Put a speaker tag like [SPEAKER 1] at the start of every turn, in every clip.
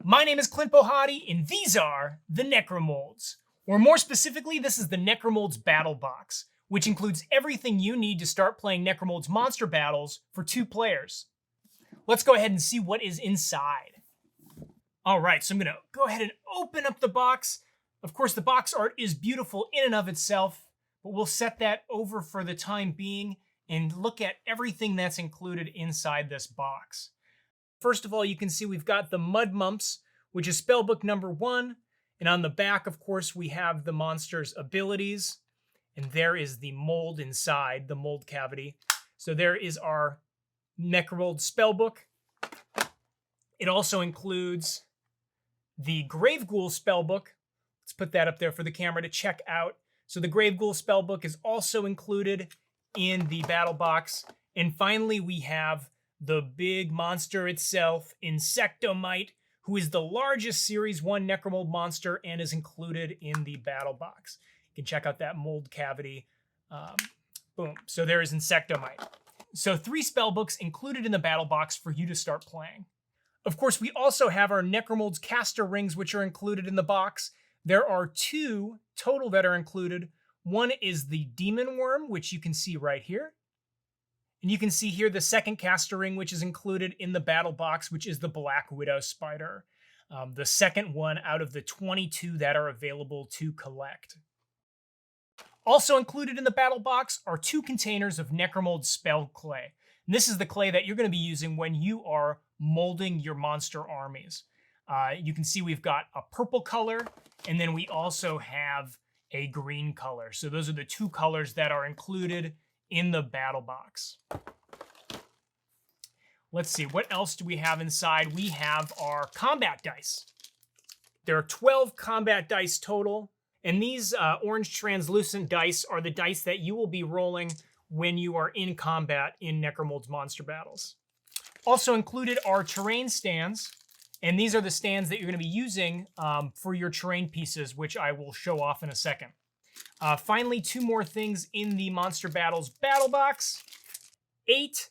[SPEAKER 1] My name is Clint Bohati, and these are the Necromolds. Or more specifically, this is the Necromolds Battle Box, which includes everything you need to start playing Necromolds monster battles for 2 players. Let's go ahead and see what is inside. All right, so I'm gonna go ahead and open up the box. Of course, the box art is beautiful in and of itself, but we'll set that over for the time being and look at everything that's included inside this box. First of all, you can see we've got the Mud Mumps, which is spellbook number 1. And on the back, of course, we have the monster's abilities. And there is the mold inside, the mold cavity. So there is our Necromolds Spellbook. It also includes the Grave Ghoul Spellbook. Let's put that up there for the camera to check out. So the Grave Ghoul Spellbook is also included in the battle box. And finally, we have the big monster itself, Insectomite, who is the largest Series 1 Necromold monster and is included in the battle box. You can check out that mold cavity. Boom. So there is Insectomite. So 3 spellbooks included in the battle box for you to start playing. Of course, we also have our Necromolds caster rings, which are included in the box. There are 2 total that are included. One is the Demon Worm, which you can see right here. And you can see here the second caster ring, which is included in the battle box, which is the Black Widow Spider. The second one out of the 22 that are available to collect. Also included in the battle box are 2 containers of Necromolds Spell Clay. And this is the clay that you're going to be using when you are molding your monster armies. You can see we've got a purple color, and then we also have a green color. So those are the 2 colors that are included in the battle box. Let's see, what else do we have inside? We have our combat dice. There are 12 combat dice total, and these orange translucent dice are the dice that you will be rolling when you are in combat in Necromolds monster battles. Also included are terrain stands, and these are the stands that you're going to be using for your terrain pieces, which I will show off in a second. Finally, 2 more things in the Monster Battles battle box. 8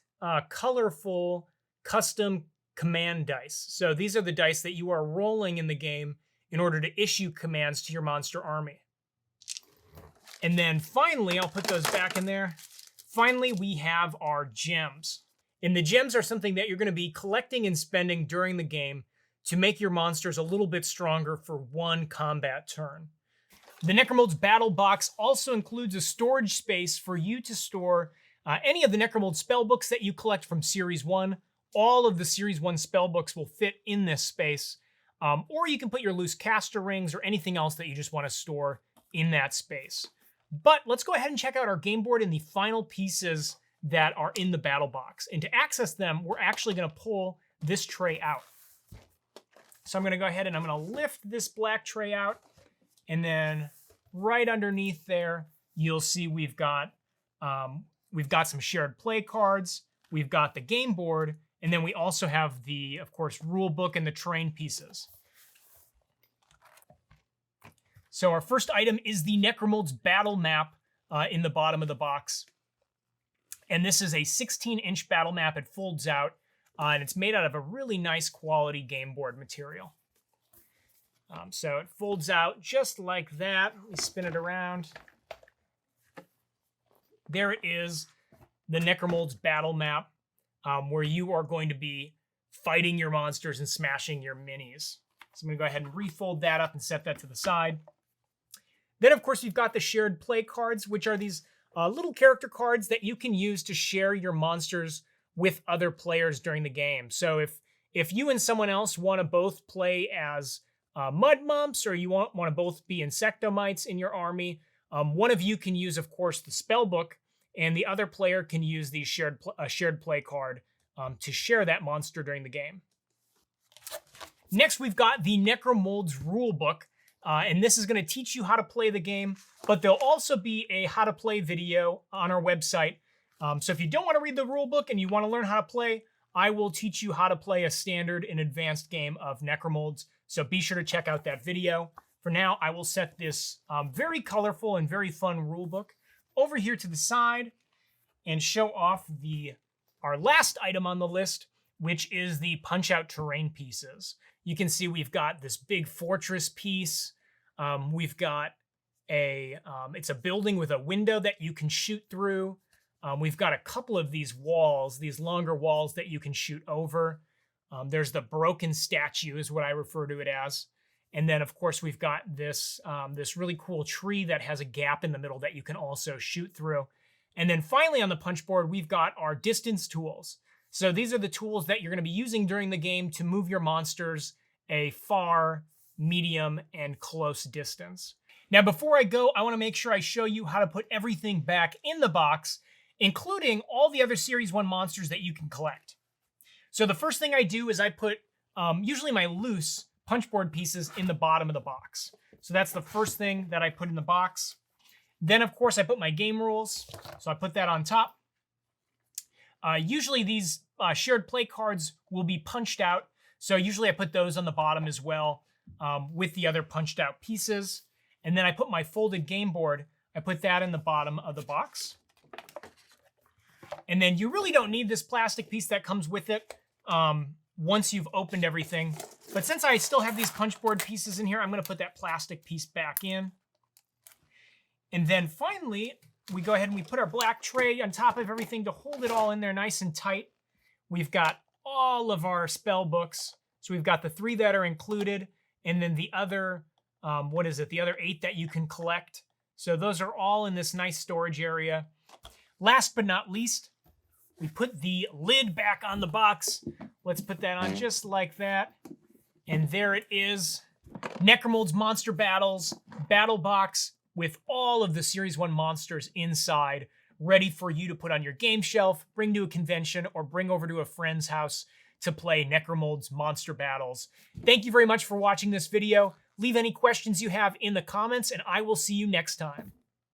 [SPEAKER 1] colorful custom command dice. So these are the dice that you are rolling in the game in order to issue commands to your monster army. And then finally, I'll put those back in there. Finally, we have our gems. And the gems are something that you're going to be collecting and spending during the game to make your monsters a little bit stronger for 1 combat turn. The Necromolds Battle Box also includes a storage space for you to store any of the Necromolds spellbooks that you collect from Series 1. All of the Series 1 spellbooks will fit in this space. Or you can put your loose caster rings or anything else that you just want to store in that space. But let's go ahead and check out our game board and the final pieces that are in the battle box. And to access them, we're actually going to pull this tray out. So I'm going to go ahead and I'm going to lift this black tray out. And then right underneath there, you'll see we've got some shared play cards, we've got the game board, and then we also have the, of course, rule book and the terrain pieces. So our first item is the Necromolds battle map in the bottom of the box. And this is a 16-inch battle map. It folds out, and it's made out of a really nice quality game board material. So it folds out just like that. Let me spin it around. There it is, the Necromolds battle map, where you are going to be fighting your monsters and smashing your minis. So I'm going to go ahead and refold that up and set that to the side. Then, of course, you've got the shared play cards, which are these little character cards that you can use to share your monsters with other players during the game. So if you and someone else want to both play as Mud Mumps, or you want to both be Insectomites in your army, one of you can use, of course, the spellbook, and the other player can use the shared play card to share that monster during the game. Next, we've got the Necromolds Rulebook, and this is going to teach you how to play the game, but there'll also be a how to play video on our website. So if you don't want to read the rulebook and you want to learn how to play, I will teach you how to play a standard and advanced game of Necromolds. So be sure to check out that video. For now, I will set this very colorful and very fun rulebook over here to the side and show off our last item on the list, which is the Punch-Out terrain pieces. You can see we've got this big fortress piece. We've got it's a building with a window that you can shoot through. We've got a couple of these walls, these longer walls that you can shoot over. There's the broken statue is what I refer to it as. And then, of course, we've got this, this really cool tree that has a gap in the middle that you can also shoot through. And then finally on the punchboard, we've got our distance tools. So these are the tools that you're going to be using during the game to move your monsters a far, medium, and close distance. Now, before I go, I want to make sure I show you how to put everything back in the box, including all the other Series 1 monsters that you can collect. So the first thing I do is I put usually my loose punchboard pieces in the bottom of the box. So that's the first thing that I put in the box. Then, of course, I put my game rules. So I put that on top. Usually these shared play cards will be punched out. So usually I put those on the bottom as well with the other punched out pieces. And then I put my folded game board. I put that in the bottom of the box. And then you really don't need this plastic piece that comes with it once you've opened everything. But since I still have these punchboard pieces in here, I'm going to put that plastic piece back in. And then finally, we go ahead and we put our black tray on top of everything to hold it all in there nice and tight. We've got all of our spell books. So we've got the 3 that are included, and then the other, the other 8 that you can collect. So those are all in this nice storage area. Last but not least, we put the lid back on the box. Let's put that on just like that. And there it is. Necromolds Monster Battles Battle Box with all of the Series 1 monsters inside, ready for you to put on your game shelf, bring to a convention, or bring over to a friend's house to play Necromolds Monster Battles. Thank you very much for watching this video. Leave any questions you have in the comments, and I will see you next time.